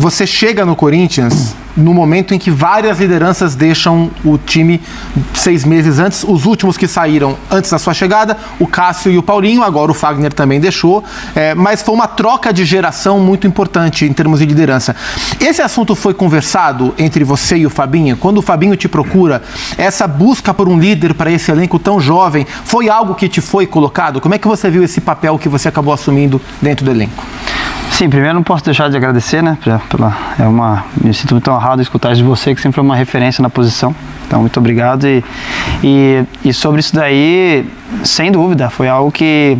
Você chega no Corinthians no momento em que várias lideranças deixam o time 6 meses antes. Os últimos que saíram antes da sua chegada, o Cássio e o Paulinho, agora o Fagner também deixou. Mas foi uma troca de geração muito importante em termos de liderança. Esse assunto foi conversado entre você e o Fabinho? Quando o Fabinho te procura, essa busca por um líder para esse elenco tão jovem, foi algo que te foi colocado? Como é que você viu esse papel que você acabou assumindo dentro do elenco? Sim, primeiro não posso deixar de agradecer, né? Me sinto muito honrado de escutar isso de você, que sempre foi uma referência na posição. Então, muito obrigado. E sobre isso daí, sem dúvida, foi algo que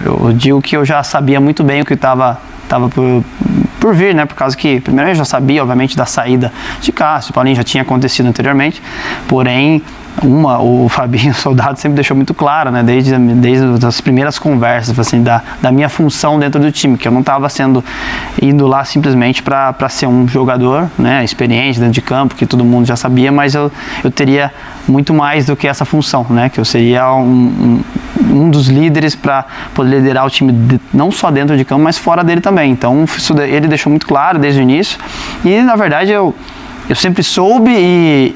eu digo que eu já sabia muito bem o que estava por vir, né? Por causa que, primeiro, eu já sabia, obviamente, da saída de Cássio, Paulinho já tinha acontecido anteriormente, porém, o Fabinho, o soldado, sempre deixou muito claro, né? Desde as primeiras conversas, assim, da minha função dentro do time, que eu não estava indo lá simplesmente para ser um jogador, né? Experiente dentro de campo, que todo mundo já sabia, mas eu teria muito mais do que essa função, né? Que eu seria um dos líderes para poder liderar o time não só dentro de campo, mas fora dele também. Então, ele deixou muito claro desde o início e, na verdade, eu sempre soube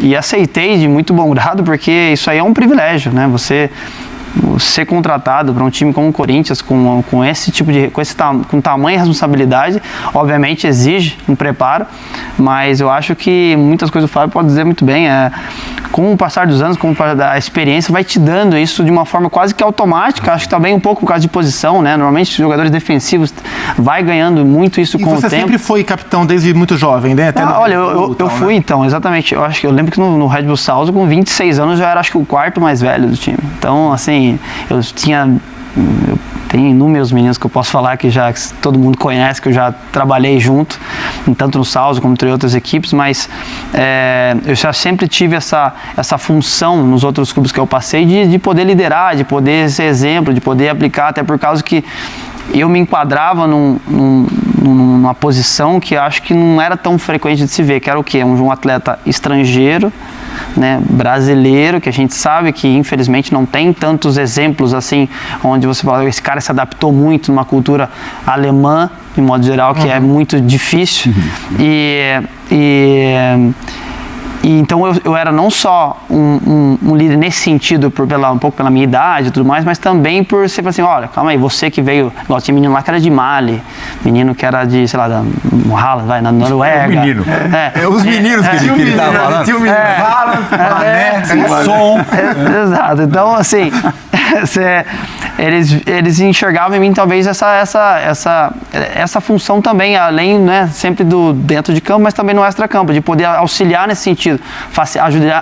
e aceitei de muito bom grado, porque isso aí é um privilégio, né? Você ser contratado para um time como o Corinthians com esse tipo com tamanha responsabilidade, obviamente exige um preparo, mas eu acho que muitas coisas o Fábio pode dizer muito bem, com o passar dos anos, com a experiência, vai te dando isso de uma forma quase que automática. Acho que também um pouco por causa de posição, né? Normalmente os jogadores defensivos vai ganhando muito isso com o tempo. E você sempre foi capitão desde muito jovem, né? Olha, eu fui, então, exatamente. Eu lembro que no Red Bull Salzburg, com 26 anos, já era, acho que, o quarto mais velho do time. Então, assim, eu tenho inúmeros meninos que eu posso falar que todo mundo conhece, que eu já trabalhei junto, tanto no Salzburg como em outras equipes, mas eu já sempre tive essa função nos outros clubes que eu passei de poder liderar, de poder ser exemplo, de poder aplicar, até por causa que eu me enquadrava numa posição que eu acho que não era tão frequente de se ver, que era o quê? Um atleta estrangeiro, né, brasileiro, que a gente sabe que infelizmente não tem tantos exemplos assim, onde você fala, esse cara se adaptou muito numa cultura alemã, de modo geral, que é muito difícil. E então eu era não só um líder nesse sentido, um pouco pela minha idade e tudo mais, mas também por ser assim, olha, calma aí, você que veio, igual tinha menino lá que era de Mali, menino que era de, sei lá, da Haaland, na Noruega. Menino. Os meninos que ele estava falando. Tinha o menino Haaland, Mané, Som. Exato, então assim, eles enxergavam em mim talvez essa função também, além, né, sempre do dentro de campo, mas também no extra-campo, de poder auxiliar nesse sentido,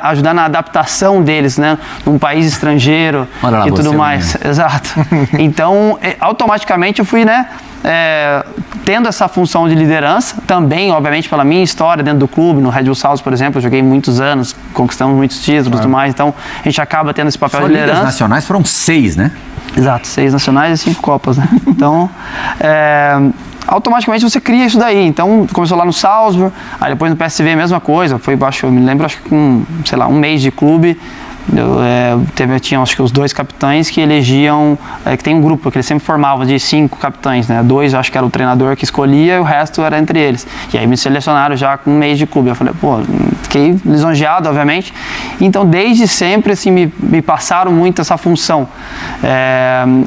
ajudar na adaptação deles, né, num país estrangeiro e tudo mais. Exato. Então, automaticamente eu fui, né, tendo essa função de liderança, também, obviamente, pela minha história dentro do clube, no Red Bull Salzburg, por exemplo, eu joguei muitos anos, conquistamos muitos títulos e tudo mais, então a gente acaba tendo esse papel de liderança. As nacionais foram 6, né? Exato, 6 nacionais e 5 Copas, né? Então, automaticamente você cria isso daí. Então, começou lá no Salzburg, aí depois no PSV a mesma coisa, eu me lembro, acho que com, sei lá, um mês de clube, tinha acho que os 2 capitães que elegiam, que tem um grupo que eles sempre formavam de 5 capitães, né? 2 acho que era o treinador que escolhia e o resto era entre eles. E aí me selecionaram já com um mês de clube. Eu falei, fiquei lisonjeado, obviamente. Então, desde sempre, assim, me passaram muito essa função.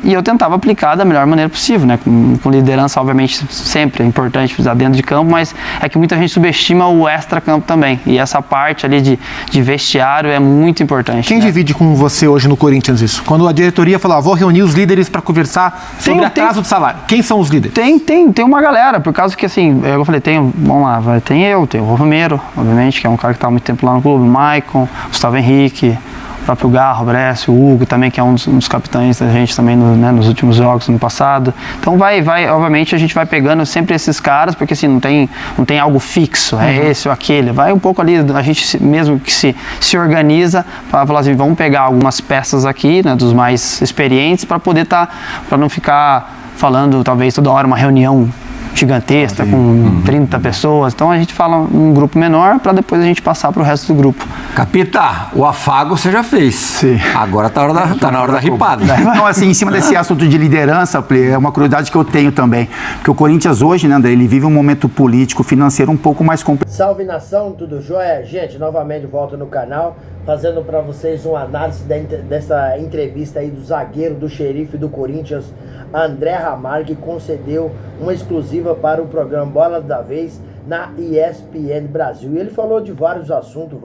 E eu tentava aplicar da melhor maneira possível, né? Com liderança, obviamente, sempre é importante precisar dentro de campo, mas é que muita gente subestima o extra-campo também. E essa parte ali de vestiário é muito importante. Quem divide com você hoje no Corinthians isso? Quando a diretoria fala, vou reunir os líderes para conversar sobre atraso de salário. Quem são os líderes? Tem uma galera, por causa que, assim, eu falei, vamos lá, tem o Romero, obviamente, que é um cara que está há muito tempo lá no clube, o Maicon, Gustavo Henrique, o próprio Garro, o Brescio, o Hugo também, que é um dos capitães da gente também nos últimos jogos, no passado. Então obviamente a gente vai pegando sempre esses caras, porque assim, não tem algo fixo, esse ou aquele. Vai um pouco ali, a gente mesmo que se organiza para falar assim, vamos pegar algumas peças aqui, né, dos mais experientes, para poder para não ficar falando talvez toda hora uma reunião gigantesca, com 30 pessoas. Então a gente fala um grupo menor para depois a gente passar para o resto do grupo. Capita, o afago você já fez. Sim. Agora tá na hora da ripada. Não, assim, em cima desse assunto de liderança, é uma curiosidade que eu tenho também. Porque o Corinthians hoje, né, André, ele vive um momento político, financeiro um pouco mais complexo. Salve nação, tudo jóia? Gente, novamente volto no canal, fazendo para vocês uma análise dessa entrevista aí do zagueiro do Xerife do Corinthians, André Ramalho, que concedeu uma exclusiva para o programa Bola da Vez na ESPN Brasil. E ele falou de vários assuntos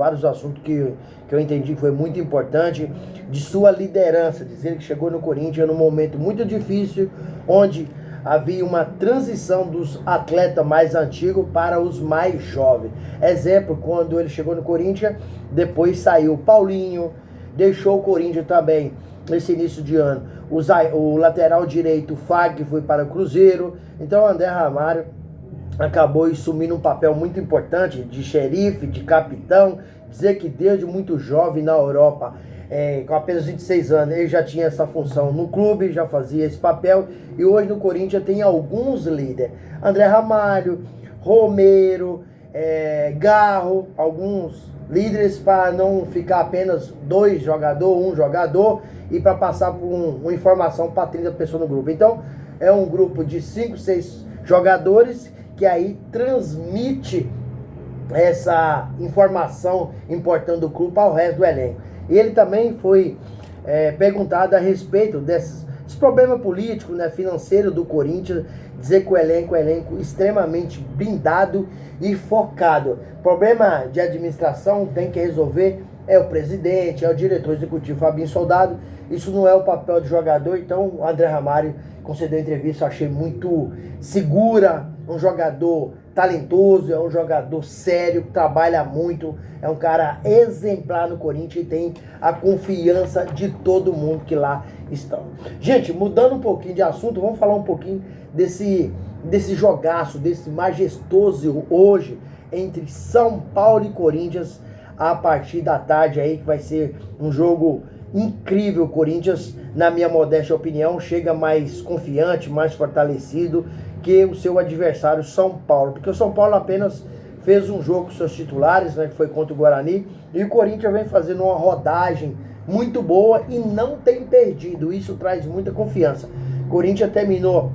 que eu entendi que foi muito importante, de sua liderança, dizendo que chegou no Corinthians num momento muito difícil, onde havia uma transição dos atletas mais antigos para os mais jovens. Exemplo, quando ele chegou no Corinthians, depois saiu o Paulinho, deixou o Corinthians também nesse início de ano. O lateral direito, o Fag, foi para o Cruzeiro. Então o André Ramalho acabou assumindo um papel muito importante de xerife, de capitão, dizer que desde muito jovem na Europa, com apenas 26 anos, ele já tinha essa função no clube, já fazia esse papel, e hoje no Corinthians tem alguns líderes, André Ramalho, Romero, Garro, alguns líderes para não ficar apenas um jogador, e para passar por uma informação para 30 pessoas no grupo. Então, é um grupo de 5, 6 jogadores que aí transmite essa informação importante do clube ao resto do elenco. Ele também foi perguntado a respeito desses problemas políticos, né, financeiro do Corinthians, dizer que o elenco é um elenco extremamente blindado e focado. Problema de administração tem que resolver o presidente, o diretor executivo Fabinho Soldado. Isso não é o papel do jogador. Então o André Ramalho concedeu a entrevista, eu achei muito segura, um jogador talentoso, é um jogador sério, que trabalha muito, é um cara exemplar no Corinthians e tem a confiança de todo mundo que lá estão. Gente, mudando um pouquinho de assunto, vamos falar um pouquinho desse jogaço, desse majestoso hoje entre São Paulo e Corinthians, a partir da tarde aí, que vai ser um jogo incrível. O Corinthians, na minha modesta opinião, chega mais confiante, mais fortalecido que o seu adversário São Paulo, porque o São Paulo apenas fez um jogo com seus titulares, né, que foi contra o Guarani, e o Corinthians vem fazendo uma rodagem muito boa e não tem perdido. Isso traz muita confiança. O Corinthians terminou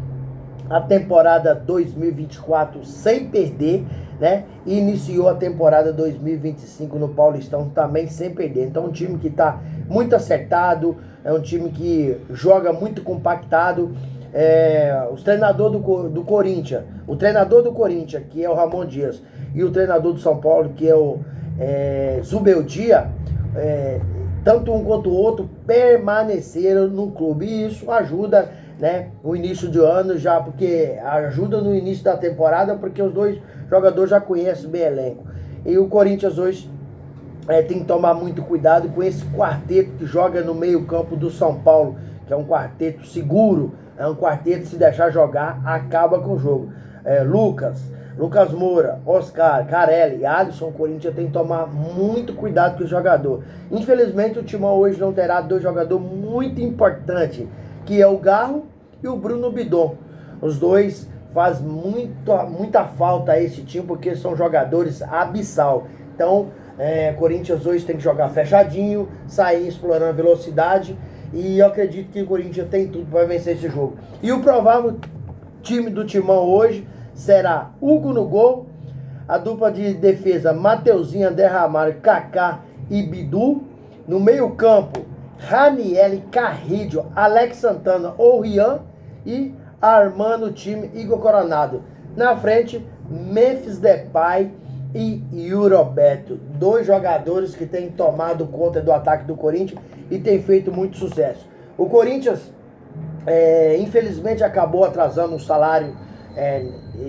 a temporada 2024 sem perder, né? E iniciou a temporada 2025 no Paulistão também sem perder. Então, um time que está muito acertado, é um time que joga muito compactado. Os treinadores do Corinthians, o treinador do Corinthians, que é o Ramon Dias, e o treinador do São Paulo, que é o Zubeldia, tanto um quanto o outro permaneceram no clube. E isso ajuda, né, o início do ano já, porque ajuda no início da temporada, porque os dois jogadores já conhecem bem o elenco. E o Corinthians hoje tem que tomar muito cuidado com esse quarteto que joga no meio campo do São Paulo, que é um quarteto seguro, é um quarteto que, se deixar jogar, acaba com o jogo. Lucas Moura, Oscar, Carelli, Alisson. O Corinthians tem que tomar muito cuidado com o jogador. Infelizmente o Timão hoje não terá dois jogadores muito importantes, que é o Garro e o Bruno Bidon. Os dois faz muita falta a esse time, porque são jogadores abissal. Então, Corinthians hoje tem que jogar fechadinho, sair explorando a velocidade, e eu acredito que o Corinthians tem tudo para vencer esse jogo. E o provável time do Timão hoje será Hugo no gol, a dupla de defesa Mateuzinho, André Ramalho, Kaká e Bidu. No meio campo, Raniel, Carrillo, Alex Santana ou Rian, e armando o time Igor Coronado. Na frente, Memphis Depay e Yuri Alberto, dois jogadores que têm tomado conta do ataque do Corinthians e têm feito muito sucesso. O Corinthians, infelizmente, acabou atrasando o salário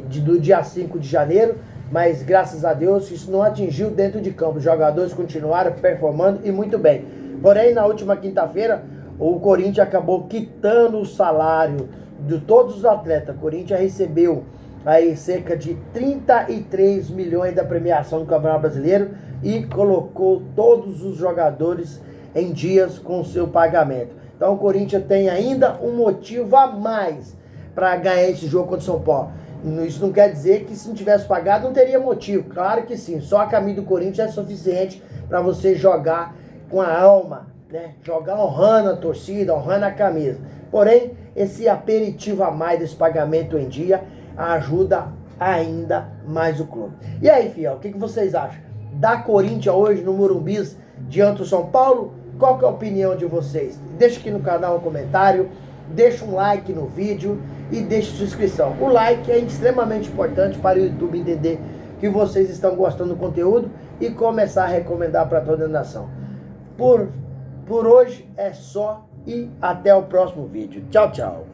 do dia 5 de janeiro, mas graças a Deus isso não atingiu dentro de campo. Os jogadores continuaram performando e muito bem. Porém, na última quinta-feira, o Corinthians acabou quitando o salário de todos os atletas. O Corinthians recebeu aí cerca de 33 milhões da premiação do Campeonato Brasileiro e colocou todos os jogadores em dias com o seu pagamento. Então o Corinthians tem ainda um motivo a mais para ganhar esse jogo contra o São Paulo. Isso não quer dizer que se não tivesse pagado não teria motivo. Claro que sim. Só a camisa do Corinthians é suficiente para você jogar com a alma, né? Jogar honrando a torcida, honrando a camisa. Porém, esse aperitivo a mais desse pagamento em dia ajuda ainda mais o clube. E aí, fiel, o que vocês acham? Da Corinthians hoje no Morumbi diante do São Paulo? Qual que é a opinião de vocês? Deixa aqui no canal um comentário, deixa um like no vídeo e deixa sua inscrição. O like é extremamente importante para o YouTube entender que vocês estão gostando do conteúdo e começar a recomendar para toda a nação. Por hoje é só e até o próximo vídeo. Tchau, tchau.